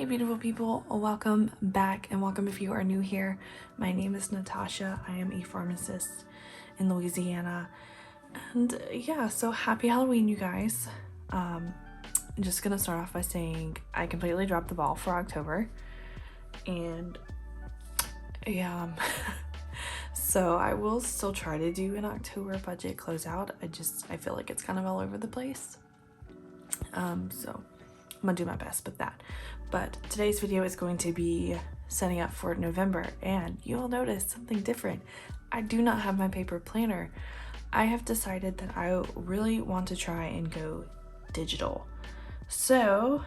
Hey beautiful people, welcome back and welcome if you are new here. My name is Natasha. I am a pharmacist in Louisiana. And yeah, so happy Halloween, you guys. I'm just gonna start off by saying I completely dropped the ball for October. And yeah, so I will still try to do an October budget closeout. I feel like it's kind of all over the place. So I'm gonna do my best with that. But today's video is going to be setting up for November, and you'll notice something different. I do not have my paper planner. I have decided that I really want to try and go digital. So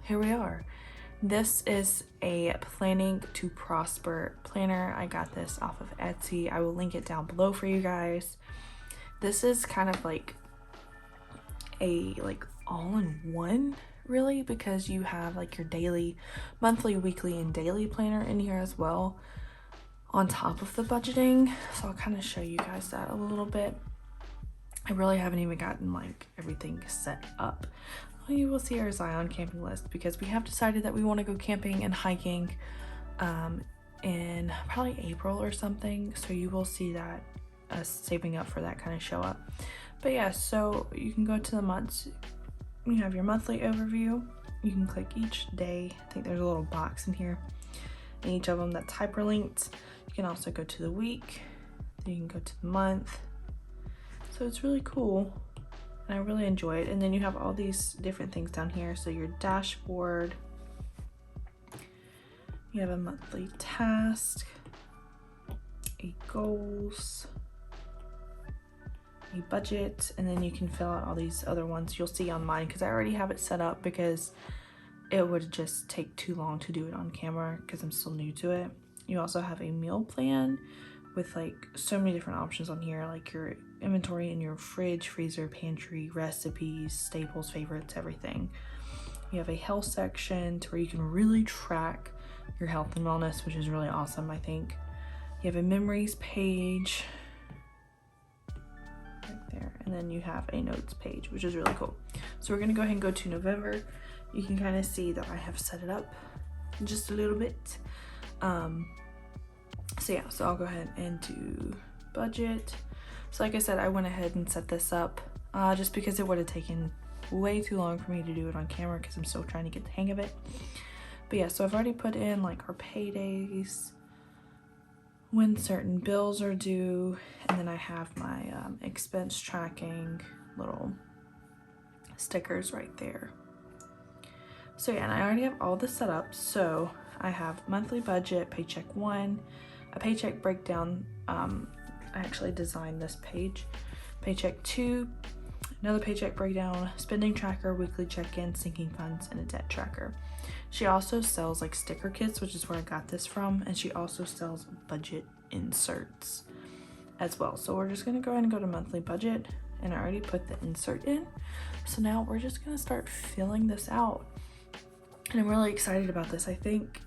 here we are. This is a Planning to Prosper planner. I got this off of Etsy. I will link it down below for you guys. This is kind of like a all-in-one really, because you have like your daily, monthly, weekly, and daily planner in here as well on top of the budgeting. So I'll kind of show you guys that a little bit. I really haven't even gotten like everything set up. You will see our Zion camping list because we have decided that we want to go camping and hiking in probably April or something. So you will see that us saving up for that kind of show up. But yeah, so you can go to the months. You have your monthly overview. You can click each day. I think there's a little box in here, and each of them that's hyperlinked. You can also go to the week. Then you can go to the month. So it's really cool, and I really enjoy it. And then you have all these different things down here. So your dashboard. You have a monthly task, a goals, a budget, and then you can fill out all these other ones you'll see on mine because I already have it set up because it would just take too long to do it on camera because I'm still new to it. You also have a meal plan with like so many different options on here, like your inventory in your fridge, freezer, pantry, recipes, staples, favorites, everything. You have a health section to where you can really track your health and wellness, which is really awesome, I think. You have a memories page there, and then you have a notes page, which is really cool. So we're gonna go ahead and go to November. You can kind of see that I have set it up just a little bit. So yeah, so I'll go ahead and do budget. So like I said, I went ahead and set this up just because it would have taken way too long for me to do it on camera because I'm still trying to get the hang of it. But yeah, so I've already put in like our paydays, when certain bills are due, and then I have my expense tracking little stickers right there. So yeah, and I already have all this set up. So I have monthly budget, paycheck 1, a paycheck breakdown. I actually designed this page. Paycheck 2, another paycheck breakdown, spending tracker, weekly check-in, sinking funds, and a debt tracker. She also sells like sticker kits, which is where I got this from, and she also sells budget inserts as well. So we're just gonna go ahead and go to monthly budget, and I already put the insert in. So now we're just gonna start filling this out, and I'm really excited about this. I think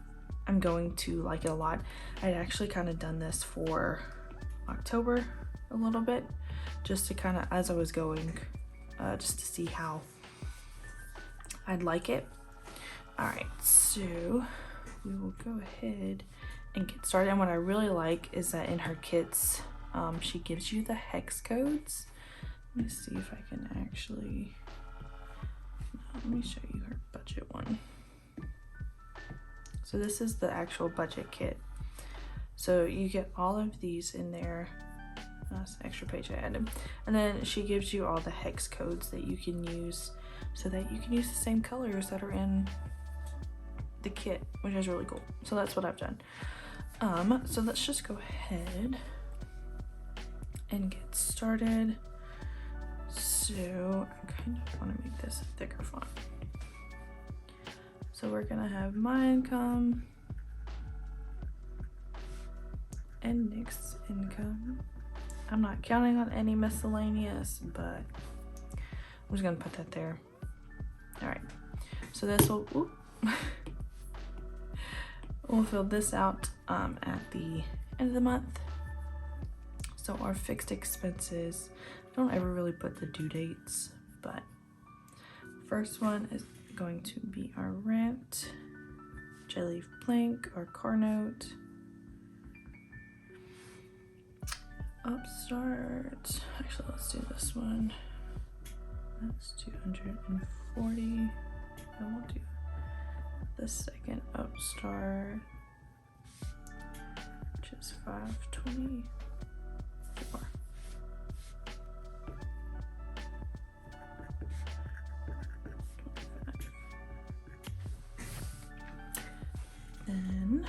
I'm going to like it a lot. I'd actually kind of done this for October a little bit, just to kind of, as I was going, just to see how I'd like it. All right, so we will go ahead and get started. And what I really like is that in her kits, she gives you the hex codes. Let me see if I can actually, let me show you her budget one. So this is the actual budget kit. So you get all of these in there. That's an extra page I added. And then she gives you all the hex codes that you can use so that you can use the same colors that are in the kit, which is really cool. So that's what I've done. So let's just go ahead and get started. So I kind of want to make this a thicker font. So we're gonna have my income and Nick's income. I'm not counting on any miscellaneous, but I'm just gonna put that there. All right, so this will, we'll fill this out at the end of the month. So our fixed expenses, I don't ever really put the due dates, but first one is going to be our rent, Jelly blank, our car note, Upstart. Actually, let's do this one. That's 240. I won't do the second Upstart, which is 524. Then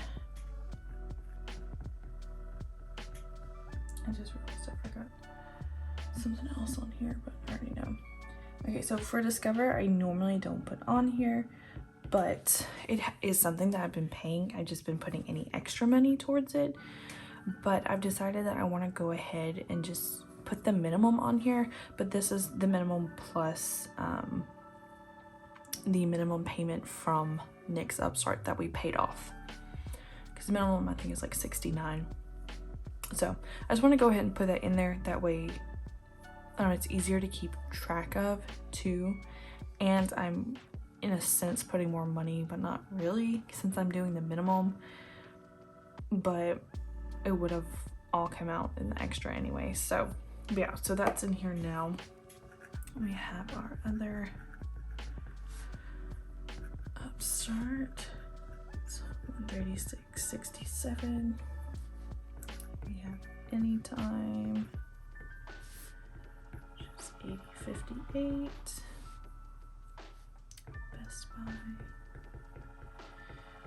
I just realized I forgot something else on here, but I already know. Okay, so for Discover, I normally don't put on here, but it is something that I've been paying. I've just been putting any extra money towards it, but I've decided that I want to go ahead and just put the minimum on here, but this is the minimum plus the minimum payment from Nick's Upstart that we paid off, because the minimum I think is like $69. So I just want to go ahead and put that in there. That way, I don't know, it's easier to keep track of too, and I'm in a sense putting more money, but not really, since I'm doing the minimum, but it would have all come out in the extra anyway. So yeah, so that's in here now. We have our other Upstart. It's $136.67. We have Anytime, which is $80.58. Best Buy.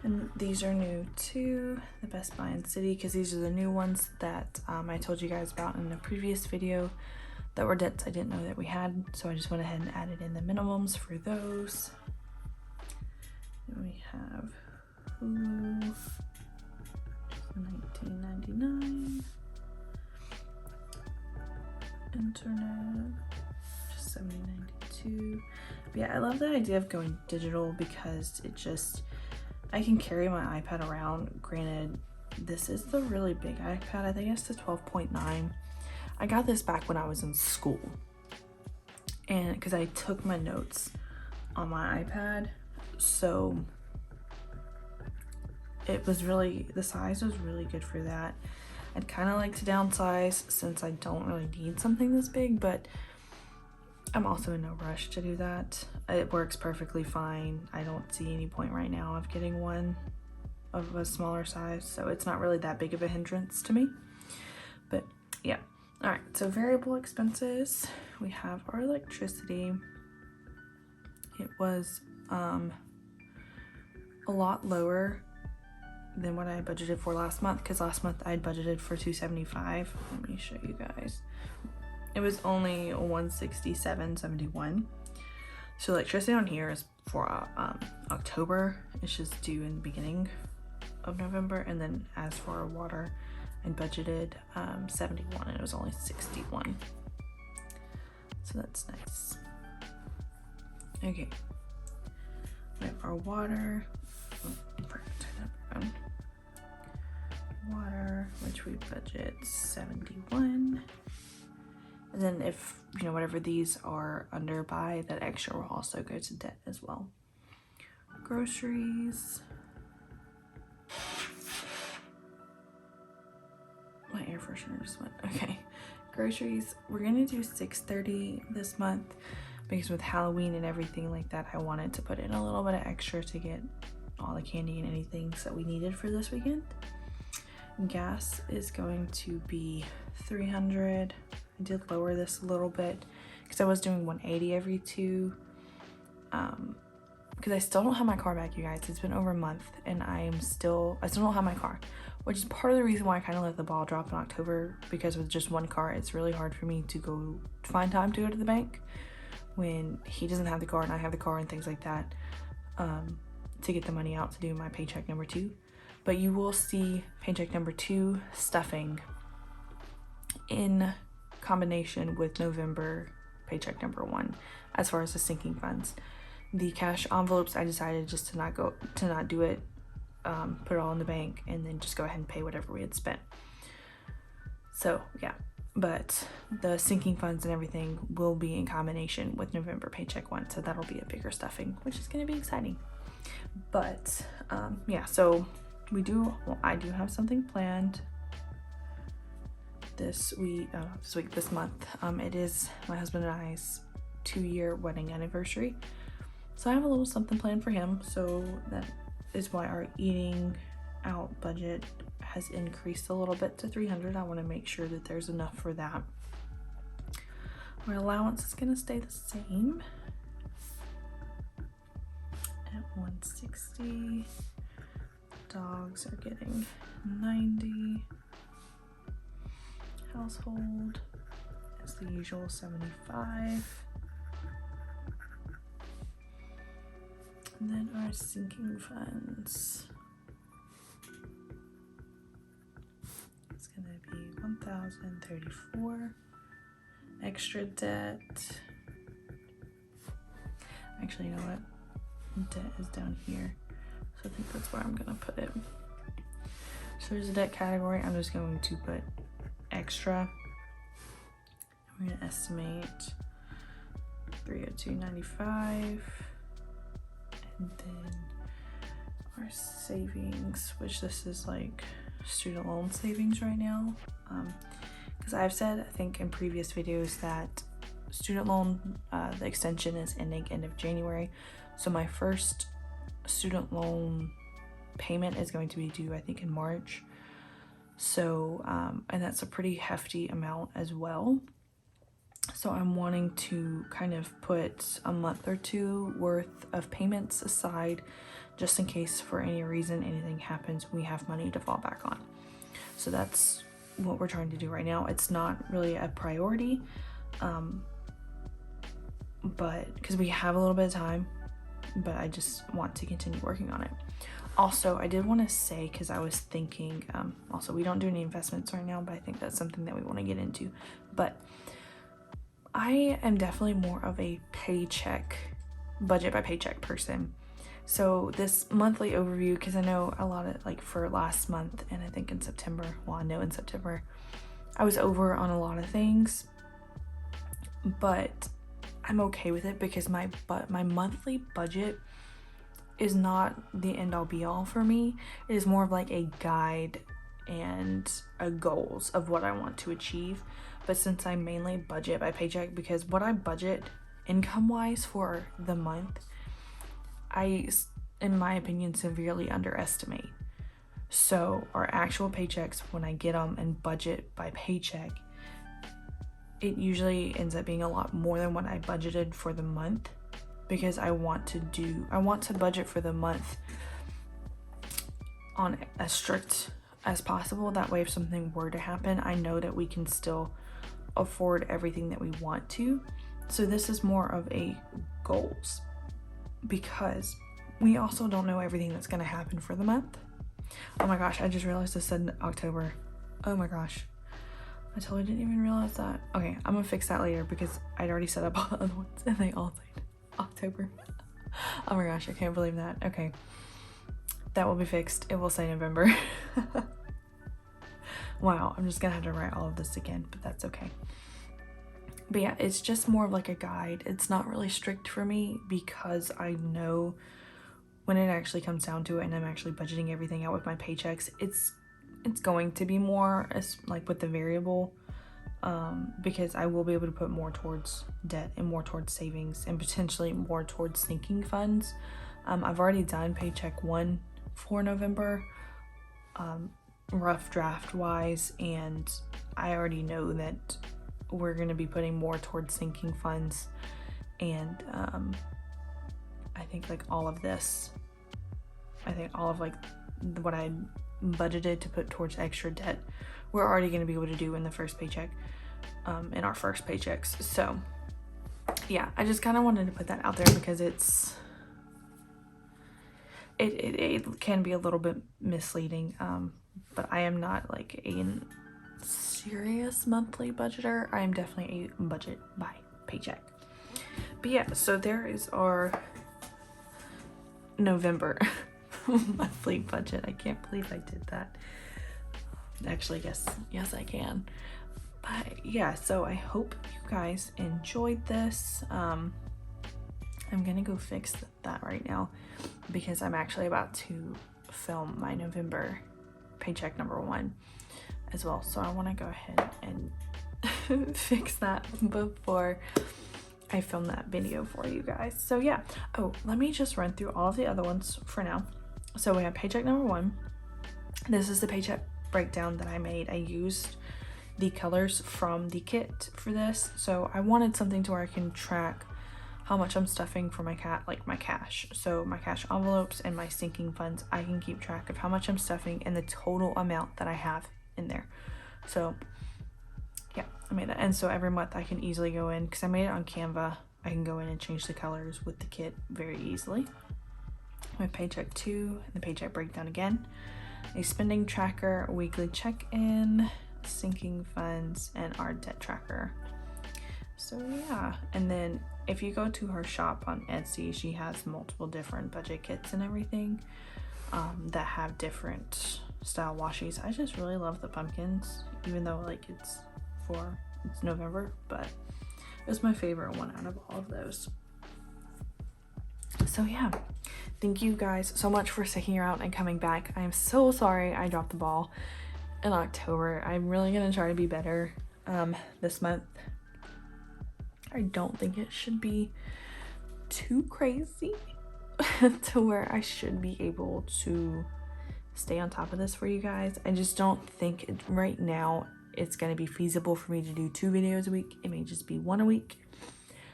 And these are new too, the Best Buy and City, because these are the new ones that I told you guys about in the previous video that were debts I didn't know that we had. So I just went ahead and added in the minimums for those. Then we have Hulu, which is $19.99. Internet, just $70.92. But yeah, I love the idea of going digital because it just, I can carry my iPad around. Granted, this is the really big iPad. I think it's the 12.9. I got this back when I was in school, and because I took my notes on my iPad, so it was really, the size was really good for that. I'd kind of like to downsize since I don't really need something this big, but I'm also in no rush to do that. It works perfectly fine. I don't see any point right now of getting one of a smaller size, so it's not really that big of a hindrance to me. But yeah, all right, so variable expenses, we have our electricity. It was a lot lower than what I budgeted for last month, because last month I budgeted for $275. Let me show you guys. It was only $167.71. So electricity on here is for October. It's just due in the beginning of November, and then as for our water, I budgeted 71 and it was only 61. So that's nice. Okay, we have our water. Water, which we budget 71, and then if you know whatever these are under by, that extra will also go to debt as well. Groceries, my air freshener just went. Okay, groceries, we're gonna do $630 this month because with Halloween and everything like that, I wanted to put in a little bit of extra to get all the candy and anything that we needed for this weekend. Gas is going to be $300. I did lower this a little bit because I was doing $180 every two. Because I still don't have my car back, you guys. It's been over a month and I still don't have my car, which is part of the reason why I kind of let the ball drop in October, because with just one car, it's really hard for me to find time to go to the bank when he doesn't have the car and I have the car and things like that, to get the money out to do my paycheck number 2. But you will see paycheck number 2 stuffing in combination with November paycheck number 1 as far as the sinking funds. The cash envelopes, I decided just to not do it, put it all in the bank and then just go ahead and pay whatever we had spent. So yeah, but the sinking funds and everything will be in combination with November paycheck 1, so that'll be a bigger stuffing, which is going to be exciting. But yeah, so I do have something planned this month. It is my husband and I's 2-year wedding anniversary, so I have a little something planned for him. So that is why our eating out budget has increased a little bit to $300. I want to make sure that there's enough for that. My allowance is going to stay the same at $160. Dogs are getting $90. Household is the usual $75. And then our sinking funds is going to be $1,034. Extra debt. Actually, you know what? Debt is down here. So I think that's where I'm going to put it. So there's a debt category. I'm just going to put extra. We're going to estimate $302.95. And then our savings, which this is like student loan savings right now. Because I've said, I think in previous videos, that student loan, the extension is ending end of January. So my first student loan payment is going to be due, I think, in March. So, and that's a pretty hefty amount as well. So I'm wanting to kind of put a month or two worth of payments aside, just in case for any reason anything happens, we have money to fall back on. So that's what we're trying to do right now. It's not really a priority, but because we have a little bit of time, but I just want to continue working on it. Also, I did want to say, because I was thinking, also we don't do any investments right now, but I think that's something that we want to get into. But I am definitely more of a budget by paycheck person. So this monthly overview, because I know a lot of, like, for last month, and I think in September, well, I know in September, I was over on a lot of things, but I'm okay with it because my monthly budget is not the end all be all for me. It is more of like a guide and a goals of what I want to achieve. But since I mainly budget by paycheck, because what I budget income wise for the month, I, in my opinion, severely underestimate. So our actual paychecks, when I get them and budget by paycheck, it usually ends up being a lot more than what I budgeted for the month, because I want to budget for the month on as strict as possible. That way, if something were to happen, I know that we can still afford everything that we want to. So this is more of a goals, because we also don't know everything that's going to happen for the month. Oh my gosh, I just realized I said October. Oh my gosh, I totally didn't even realize that. Okay, I'm gonna fix that later because I'd already set up all the other ones and they all said October. Oh my gosh, I can't believe that. Okay, that will be fixed. It will say November. Wow, I'm just gonna have to write all of this again, but that's okay. But yeah, it's just more of like a guide. It's not really strict for me, because I know when it actually comes down to it and I'm actually budgeting everything out with my paychecks, it's going to be more as like with the variable, because I will be able to put more towards debt and more towards savings and potentially more towards sinking funds. I've already done paycheck 1 for November, rough draft wise, and I already know that we're going to be putting more towards sinking funds, and I think like all of like what I budgeted to put towards extra debt, we're already going to be able to do in the first paycheck, in our first paychecks. So yeah, I just kind of wanted to put that out there because it can be a little bit misleading, but I am not like a serious monthly budgeter. I am definitely a budget by paycheck. But yeah, so there is our November monthly budget. I can't believe I did that. Actually, yes I can. But yeah, so I hope you guys enjoyed this. I'm gonna go fix that right now because I'm actually about to film my November paycheck number 1 as well. So I want to go ahead and fix that before I film that video for you guys. So yeah. Oh, let me just run through all of the other ones for now. So we have paycheck number 1. This is the paycheck breakdown that I made. I used the colors from the kit for this. So I wanted something to where I can track how much I'm stuffing for my my cash. So my cash envelopes and my sinking funds, I can keep track of how much I'm stuffing and the total amount that I have in there. So yeah, I made that. And so every month I can easily go in, because I made it on Canva, I can go in and change the colors with the kit very easily. My paycheck 2 and the paycheck breakdown again. A spending tracker, a weekly check-in, sinking funds, and our debt tracker. So yeah, and then if you go to her shop on Etsy, she has multiple different budget kits and everything that have different style washies. I just really love the pumpkins, even though like it's November, but it's my favorite one out of all of those. So yeah, thank you guys so much for sticking around and coming back. I am so sorry I dropped the ball in October. I'm really gonna try to be better this month. I don't think it should be too crazy to where I should be able to stay on top of this for you guys. I just don't think right now it's going to be feasible for me to do 2 videos a week. It may just be 1 a week.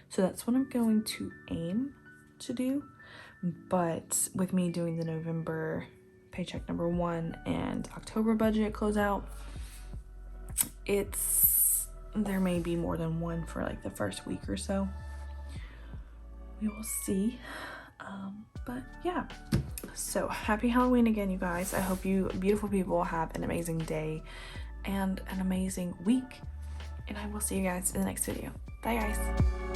So that's what I'm going to aim to do. But with me doing the November paycheck number 1 and October budget closeout, there may be more than 1 for like the first week or so. We will see. But yeah, so happy Halloween again, you guys. I hope you beautiful people have an amazing day and an amazing week, and I will see you guys in the next video. Bye guys.